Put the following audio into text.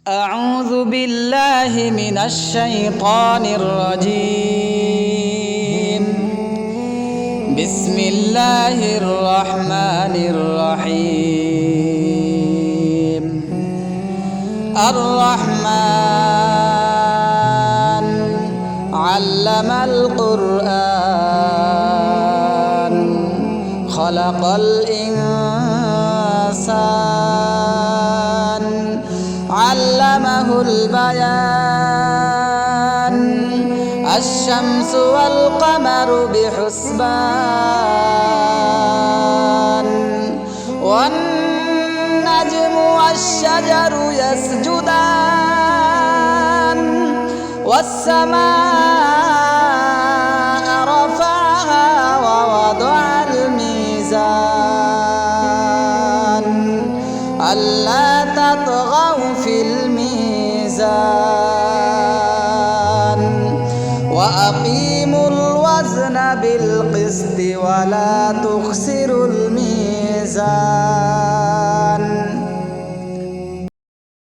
أعوذ بالله من الشيطان الرجيم. بسم الله الرحمن الرحيم. الرحمن علم القرآن خلق الإنسان علمه البيان الشمس والقمر بحسبان والنجم والشجر يسجدان والسماء رفعها ووضع الميزان ألا تطغوا في الميزان وأقيموا الوزن بالقسط ولا تخسروا الميزان